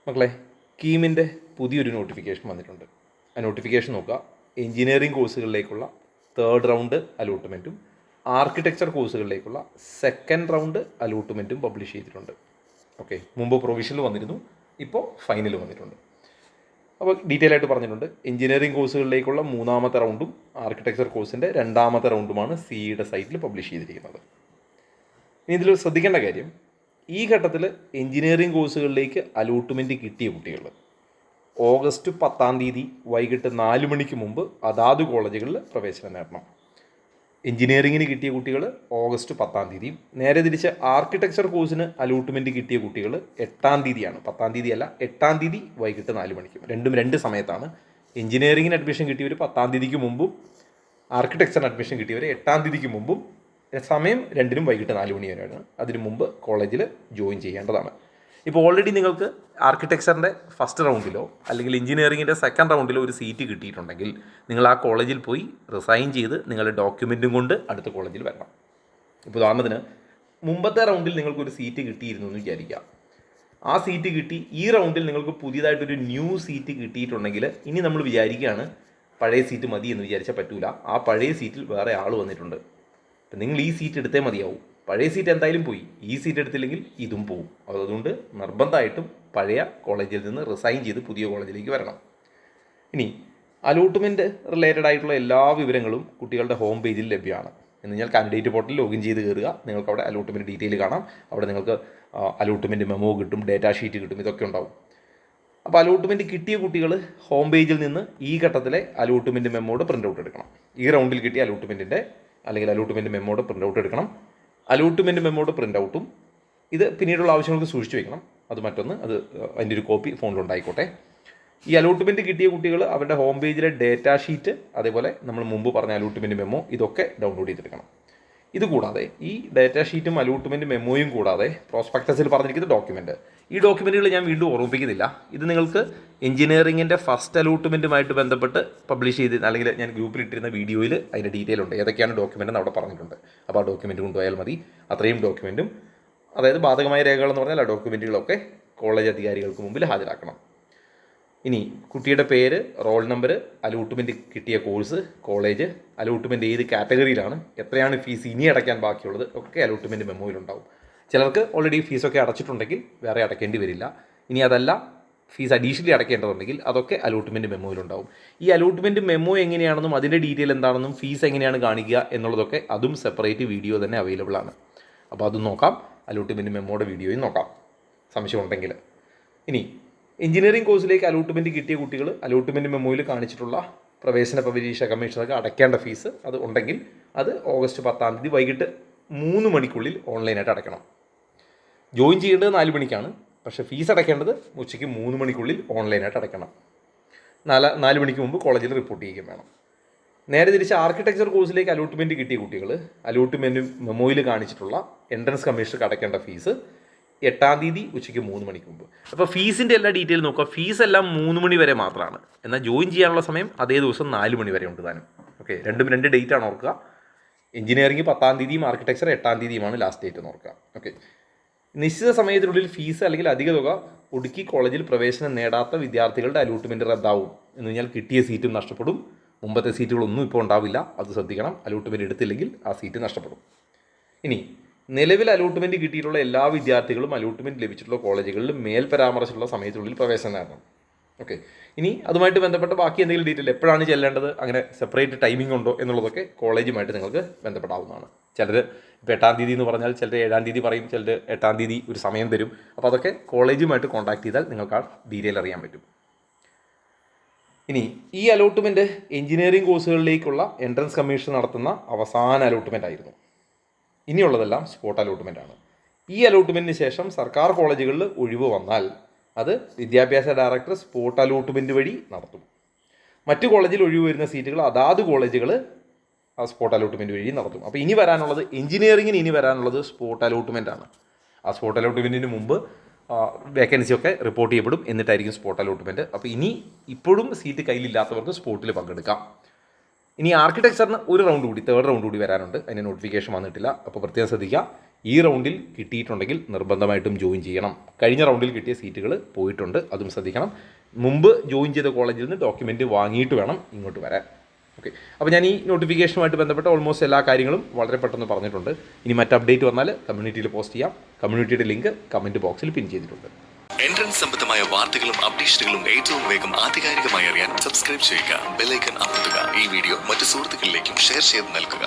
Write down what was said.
മക്കളെ, കീമിൻ്റെ പുതിയൊരു നോട്ടിഫിക്കേഷൻ വന്നിട്ടുണ്ട്. ആ നോട്ടിഫിക്കേഷൻ നോക്കുക. എഞ്ചിനീയറിംഗ് കോഴ്സുകളിലേക്കുള്ള 3rd റൗണ്ട് അലോട്ട്മെൻറ്റും ആർക്കിടെക്ചർ കോഴ്സുകളിലേക്കുള്ള 2nd റൗണ്ട് അലോട്ട്മെൻറ്റും പബ്ലിഷ് ചെയ്തിട്ടുണ്ട്. ഓക്കെ, മുമ്പ് പ്രൊവിഷണൽ വന്നിരുന്നു, ഇപ്പോൾ ഫൈനൽ വന്നിട്ടുണ്ട്. അപ്പോൾ ഡീറ്റെയിൽ ആയിട്ട് പറഞ്ഞിട്ടുണ്ട്. എഞ്ചിനീയറിംഗ് കോഴ്സുകളിലേക്കുള്ള 3ാമത്തെ റൗണ്ടും ആർക്കിടെക്ചർ കോഴ്സിൻ്റെ 2ാമത്തെ റൗണ്ടുമാണ് സിഇയുടെ സൈറ്റിൽ പബ്ലിഷ് ചെയ്തിരിക്കുന്നത്. ഇനി ഇതിൽ ശ്രദ്ധിക്കേണ്ട കാര്യം, ഈ ഘട്ടത്തിൽ എഞ്ചിനീയറിംഗ് കോഴ്സുകളിലേക്ക് അലോട്ട്മെൻറ്റ് കിട്ടിയ കുട്ടികൾ ഓഗസ്റ്റ് 10 വൈകിട്ട് 4 മണിക്ക് മുമ്പ് അതാത് കോളേജുകളിൽ പ്രവേശനം നേടണം. എഞ്ചിനീയറിങ്ങിന് കിട്ടിയ കുട്ടികൾ ഓഗസ്റ്റ് 10 നേരെ തിരിച്ച് ആർക്കിടെക്ചർ കോഴ്സിന് അലോട്ട്മെൻറ്റ് കിട്ടിയ കുട്ടികൾ 8 10 അല്ല 8 വൈകിട്ട് 4 മണിക്കും. രണ്ടും രണ്ട് സമയത്താണ്. എഞ്ചിനീയറിങ്ങിന് അഡ്മിഷൻ കിട്ടിയവർ 10 മുമ്പും ആർക്കിടെക്ചറിന് അഡ്മിഷൻ കിട്ടിയവർ 8 മുമ്പും. സമയം രണ്ടിനും വൈകിട്ട് 4 മണി വരെയാണ്. അതിനു മുമ്പ് കോളേജിൽ ജോയിൻ ചെയ്യേണ്ടതാണ്. ഇപ്പോൾ ഓൾറെഡി നിങ്ങൾക്ക് ആർക്കിടെക്ചറിൻ്റെ 1st റൗണ്ടിലോ അല്ലെങ്കിൽ എഞ്ചിനീയറിങ്ങിൻ്റെ 2nd റൗണ്ടിലോ ഒരു സീറ്റ് കിട്ടിയിട്ടുണ്ടെങ്കിൽ നിങ്ങൾ ആ കോളേജിൽ പോയി റിസൈൻ ചെയ്ത് നിങ്ങളുടെ ഡോക്യുമെൻറ്റും കൊണ്ട് അടുത്ത കോളേജിൽ വരണം. ഇപ്പോൾ ഉദാഹരണത്തിന് മുമ്പത്തെ റൗണ്ടിൽ നിങ്ങൾക്കൊരു സീറ്റ് കിട്ടിയിരുന്നു എന്ന് വിചാരിക്കുക. ആ സീറ്റ് കിട്ടി, ഈ റൗണ്ടിൽ നിങ്ങൾക്ക് പുതിയതായിട്ടൊരു ന്യൂ സീറ്റ് കിട്ടിയിട്ടുണ്ടെങ്കിൽ ഇനി നമ്മൾ വിചാരിക്കുകയാണ് പഴയ സീറ്റ് മതി എന്ന് വിചാരിച്ചാൽ പറ്റൂല. ആ പഴയ സീറ്റിൽ വേറെ ആൾ വന്നിട്ടുണ്ട്. അപ്പം നിങ്ങൾ ഈ സീറ്റ് എടുത്തേ മതിയാവും. പഴയ സീറ്റ് എന്തായാലും പോയി, ഈ സീറ്റ് എടുത്തില്ലെങ്കിൽ ഇതും പോവും. അതുകൊണ്ട് നിർബന്ധമായിട്ടും പഴയ കോളേജിൽ നിന്ന് റിസൈൻ ചെയ്ത് പുതിയ കോളേജിലേക്ക് വരണം. ഇനി അലോട്ട്മെൻറ്റ് റിലേറ്റഡ് ആയിട്ടുള്ള എല്ലാ വിവരങ്ങളും കുട്ടികളുടെ ഹോം പേജിൽ ലഭ്യമാണ്. എന്ന് കഴിഞ്ഞാൽ കാൻഡിഡേറ്റ് പോർട്ടലിൽ ലോഗിൻ ചെയ്ത് കയറുക. നിങ്ങൾക്ക് അവിടെ അലോട്ട്മെൻറ്റ് ഡീറ്റെയിൽ കാണാം. അവിടെ നിങ്ങൾക്ക് അലോട്ട്മെൻറ്റ് മെമ്മോ കിട്ടും, ഡേറ്റാ ഷീറ്റ് കിട്ടും, ഇതൊക്കെ ഉണ്ടാവും. അപ്പോൾ അലോട്ട്മെൻറ്റ് കിട്ടിയ കുട്ടികൾ ഹോം പേജിൽ നിന്ന് ഈ ഘട്ടത്തിലെ അലോട്ട്മെൻറ്റ് മെമ്മോയുടെ പ്രിൻ്റ് ഔട്ട് എടുക്കണം. ഈ റൗണ്ടിൽ കിട്ടിയ അലോട്ട്മെൻറ്റിൻ്റെ അല്ലെങ്കിൽ അലോട്ട്മെൻറ്റ് മെമ്മോയുടെ പ്രിൻ്റ് ഔട്ട് എടുക്കണം. അലോട്ട്മെൻറ്റ് മെമ്മോയുടെ പ്രിൻ്റ് ഔട്ടും ഇത് പിന്നീടുള്ള ആവശ്യങ്ങൾക്ക് സൂക്ഷിച്ചു വയ്ക്കണം. അത് മറ്റൊന്ന്, അത് അതിൻ്റെ ഒരു കോപ്പി ഫോണിലുണ്ടായിക്കോട്ടെ. ഈ അലോട്ട്മെൻറ്റ് കിട്ടിയ കുട്ടികൾ അവരുടെ ഹോം പേജിലെ ഡേറ്റാ ഷീറ്റ്, അതേപോലെ നമ്മൾ മുമ്പ് പറഞ്ഞ അലോട്ട്മെൻറ്റ് മെമ്മോ, ഇതൊക്കെ ഡൗൺലോഡ് ചെയ്തെടുക്കണം. ഇതുകൂടാതെ ഈ ഡേറ്റാ ഷീറ്റും അലോട്ട്മെൻറ്റ് മെമ്മോയും കൂടാതെ പ്രോസ്പെക്ടസിൽ പറഞ്ഞിരിക്കുന്ന ഡോക്യുമെൻറ്റ്, ഈ ഡോക്യുമെൻറ്റുകൾ ഞാൻ വീണ്ടും ഓർമ്മിപ്പിക്കുന്നില്ല. ഇത് നിങ്ങൾക്ക് എഞ്ചിനീയറിങ്ങിൻ്റെ 1st അലോട്ട്മെൻറ്റുമായിട്ട് ബന്ധപ്പെട്ട് പബ്ലിഷ് ചെയ്ത് അല്ലെങ്കിൽ ഞാൻ ഗ്രൂപ്പിൽ ഇട്ടിരുന്ന വീഡിയോയിൽ അതിൻ്റെ ഡീറ്റെയിൽ ഉണ്ട്, ഏതൊക്കെയാണ് ഡോക്യുമെൻ്റ് എന്ന് അവിടെ പറഞ്ഞിട്ടുണ്ട്. അപ്പോൾ ആ ഡോക്യുമെൻറ്റ് കൊണ്ടുപോയാൽ മതി. അത്രയും ഡോക്യുമെൻറ്റും, അതായത് ബാധകമായ രേഖകളെന്ന് പറഞ്ഞാൽ ആ ഡോക്യുമെൻറ്റുകളൊക്കെ കോളേജ് അധികാരികൾക്ക് മുമ്പിൽ ഹാജരാക്കണം. ഇനി കുട്ടിയുടെ പേര്, റോൾ നമ്പർ, അലോട്ട്മെൻറ്റ് കിട്ടിയ കോഴ്സ്, കോളേജ്, അലോട്ട്മെൻറ്റ് ഏത് കാറ്റഗറിയിലാണ്, എത്രയാണ് ഫീസ് ഇനി അടയ്ക്കാൻ ബാക്കിയുള്ളത്, ഒക്കെ അലോട്ട്മെൻറ്റ് മെമ്മോയിലുണ്ടാവും. ചിലർക്ക് ഓൾറെഡി ഫീസൊക്കെ അടച്ചിട്ടുണ്ടെങ്കിൽ വേറെ അടയ്ക്കേണ്ടി വരില്ല. ഇനി അതല്ല, ഫീസ് അഡീഷണലി അടയ്ക്കേണ്ടതുണ്ടെങ്കിൽ അതൊക്കെ അലോട്ട്മെൻറ്റ് മെമ്മോയിലുണ്ടാവും. ഈ അലോട്ട്മെൻറ്റ് മെമ്മോ എങ്ങനെയാണെന്നും അതിൻ്റെ ഡീറ്റെയിൽ എന്താണെന്നും ഫീസ് എങ്ങനെയാണ് കാണിക്കുക എന്നുള്ളതൊക്കെ അതും സെപ്പറേറ്റ് വീഡിയോ തന്നെ അവൈലബിൾ ആണ്. അപ്പോൾ അതും നോക്കാം, അലോട്ട്മെൻറ്റ് മെമ്മോയുടെ വീഡിയോയും നോക്കാം സംശയം ഉണ്ടെങ്കിൽ. ഇനി എഞ്ചിനീയറിംഗ് കോഴ്സിലേക്ക് അലോട്ട്മെൻറ്റ് കിട്ടിയ കുട്ടികൾ അലോട്ട്മെൻറ്റ് മെമ്മോയിൽ കാണിച്ചിട്ടുള്ള പ്രവേശന പരീക്ഷ കമ്മീഷനൊക്കെ അടയ്ക്കേണ്ട ഫീസ് അത് ഉണ്ടെങ്കിൽ അത് ഓഗസ്റ്റ് 10 വൈകിട്ട് 3 മണിക്കുള്ളിൽ ഓൺലൈനായിട്ട് അടയ്ക്കണം. ജോയിൻ ചെയ്യേണ്ടത് 4 മണിക്കാണ്, പക്ഷേ ഫീസ് അടയ്ക്കേണ്ടത് ഉച്ചയ്ക്ക് 3 മണിക്കുള്ളിൽ ഓൺലൈനായിട്ട് അടയ്ക്കണം. 4 മണിക്ക് മുമ്പ് കോളേജിൽ റിപ്പോർട്ട് ചെയ്യുകയും വേണം. നേരെ തിരിച്ച് ആർക്കിടെക്ചർ കോഴ്സിലേക്ക് അലോട്ട്മെൻറ്റ് കിട്ടിയ കുട്ടികൾ അലോട്ട്മെൻറ്റ് മെമ്മോയിൽ കാണിച്ചിട്ടുള്ള എൻട്രൻസ് കമ്മീഷനൊക്കെ അടയ്ക്കേണ്ട ഫീസ് 8 ഉച്ചയ്ക്ക് 3 മണിക്ക് മുമ്പ്. അപ്പോൾ ഫീസിൻ്റെ എല്ലാ ഡീറ്റെയിൽ നോക്കുക. ഫീസ് എല്ലാം 3 മണി വരെ മാത്രമാണ്. എന്നാൽ ജോയിൻ ചെയ്യാനുള്ള സമയം അതേ ദിവസം 4 മണി വരെ ഉണ്ട് താനും. ഓക്കെ, രണ്ടും 2 ഡേറ്റാണ് ഓർക്കുക. എഞ്ചിനീയറിംഗ് 10 ആർക്കിടെക്ചർ 8 ലാസ്റ്റ് ഡേറ്റ് എന്ന് ഓർക്കുക. ഓക്കെ, നിശ്ചിത സമയത്തിനുള്ളിൽ ഫീസ് അല്ലെങ്കിൽ അധിക തുക ഒടുക്കി കോളേജിൽ പ്രവേശനം നേടാത്ത വിദ്യാർത്ഥികളുടെ അലോട്ട്മെൻറ്റ് റദ്ദാവും. എന്ന് കഴിഞ്ഞാൽ കിട്ടിയ സീറ്റും നഷ്ടപ്പെടും. മുമ്പത്തെ സീറ്റുകളൊന്നും ഇപ്പോൾ ഉണ്ടാവില്ല, അത് ശ്രദ്ധിക്കണം. അലോട്ട്മെൻറ്റ് എടുത്തില്ലെങ്കിൽ ആ സീറ്റ് നഷ്ടപ്പെടും. ഇനി നിലവിൽ അലോട്ട്മെൻറ്റ് കിട്ടിയിട്ടുള്ള എല്ലാ വിദ്യാർത്ഥികളും അലോട്ട്മെൻറ്റ് ലഭിച്ചിട്ടുള്ള കോളേജുകളിൽ മേൽ പരാമർശിച്ചിട്ടുള്ള സമയത്തിനുള്ളിൽ പ്രവേശനം നേടണം. ഓക്കെ, ഇനി അതുമായിട്ട് ബന്ധപ്പെട്ട ബാക്കി എന്തെങ്കിലും ഡീറ്റെയിൽ എപ്പോഴാണ് ചെല്ലേണ്ടത്, അങ്ങനെ സെപ്പറേറ്റ് ടൈമിംഗ് ഉണ്ടോ എന്നുള്ളതൊക്കെ കോളേജുമായിട്ട് നിങ്ങൾക്ക് ബന്ധപ്പെടാവുന്നതാണ്. ചിലർ ഇപ്പോൾ 8 എന്ന് പറഞ്ഞാൽ ചിലർ 7 പറയും, ചിലർ 8 ഒരു സമയം തരും. അപ്പോൾ അതൊക്കെ കോളേജുമായിട്ട് കോൺടാക്ട് ചെയ്താൽ നിങ്ങൾക്ക് ആ ഡീറ്റെയിൽ അറിയാൻ പറ്റും. ഇനി ഈ അലോട്ട്മെൻറ്റ് എഞ്ചിനീയറിംഗ് കോഴ്സുകളിലേക്കുള്ള എൻട്രൻസ് കമ്മീഷൻ നടത്തുന്ന അവസാന അലോട്ട്മെൻ്റ് ആയിരുന്നു. ഇനിയുള്ളതെല്ലാം സ്പോട്ട് അലോട്ട്മെൻ്റ് ആണ്. ഈ അലോട്ട്മെൻറ്റിന് ശേഷം സർക്കാർ കോളേജുകളിൽ ഒഴിവ് വന്നാൽ അത് വിദ്യാഭ്യാസ ഡയറക്ടർ സ്പോട്ട് അലോട്ട്മെൻറ്റ് വഴി നടത്തും. മറ്റു കോളേജിൽ ഒഴിവ് വരുന്ന സീറ്റുകൾ അതാത് കോളേജുകൾ ആ സ്പോട്ട് അലോട്ട്മെൻറ്റ് വഴി നടത്തും. അപ്പോൾ ഇനി വരാനുള്ളത് എഞ്ചിനീയറിങ്ങിന് ഇനി വരാനുള്ളത് സ്പോട്ട് അലോട്ട്മെൻ്റ് ആണ്. ആ സ്പോട്ട് അലോട്ട്മെൻറ്റിന് മുമ്പ് വേക്കൻസിയൊക്കെ റിപ്പോർട്ട് ചെയ്യപ്പെടും, എന്നിട്ടായിരിക്കും സ്പോട്ട് അലോട്ട്മെൻറ്റ്. അപ്പോൾ ഇപ്പോഴും സീറ്റ് കയ്യിലില്ലാത്തവർക്ക് സ്പോട്ടിൽ പങ്കെടുക്കാം. ഇനി ആർക്കിടെക്ചറിന് ഒരു റൗണ്ട് കൂടി, 3rd റൗണ്ട് കൂടി വരാനുണ്ട്. അതിന് നോട്ടിഫിക്കേഷൻ വന്നിട്ടില്ല. അപ്പോൾ പ്രത്യേകം ശ്രദ്ധിക്കുക. ഈ റൗണ്ടിൽ കിട്ടിയിട്ടുണ്ടെങ്കിൽ നിർബന്ധമായിട്ടും ജോയിൻ ചെയ്യണം. കഴിഞ്ഞ റൗണ്ടിൽ കിട്ടിയ സീറ്റുകൾ പോയിട്ടുണ്ട്, അതും ശ്രദ്ധിക്കണം. മുമ്പ് ജോയിൻ ചെയ്ത കോളേജിൽ നിന്ന് ഡോക്യുമെൻറ്റ് വാങ്ങിയിട്ട് വേണം ഇങ്ങോട്ട് വരാൻ. ഓക്കെ, അപ്പോൾ ഞാൻ ഈ നോട്ടിഫിക്കേഷനുമായിട്ട് ബന്ധപ്പെട്ട ഓൾമോസ്റ്റ് എല്ലാ കാര്യങ്ങളും വളരെ പെട്ടെന്ന് പറഞ്ഞിട്ടുണ്ട്. ഇനി മറ്റ് അപ്ഡേറ്റ് വന്നാൽ കമ്മ്യൂണിറ്റിയിൽ പോസ്റ്റ് ചെയ്യാം. കമ്മ്യൂണിറ്റിയുടെ ലിങ്ക് കമൻറ്റ് ബോക്സിൽ പിൻ ചെയ്തിട്ടുണ്ട്. എൻട്രൻസ് സംബന്ധമായ വാർത്തകളും അപ്ഡേഷനുകളും ഏറ്റവും വേഗം ആധികാരികമായി അറിയാൻ സബ്സ്ക്രൈബ് ചെയ്യുക, ബെൽ ഐക്കൺ അമർത്തുക. ഈ വീഡിയോ മറ്റു സുഹൃത്തുക്കളിലേക്കും ഷെയർ ചെയ്ത് നൽകുക.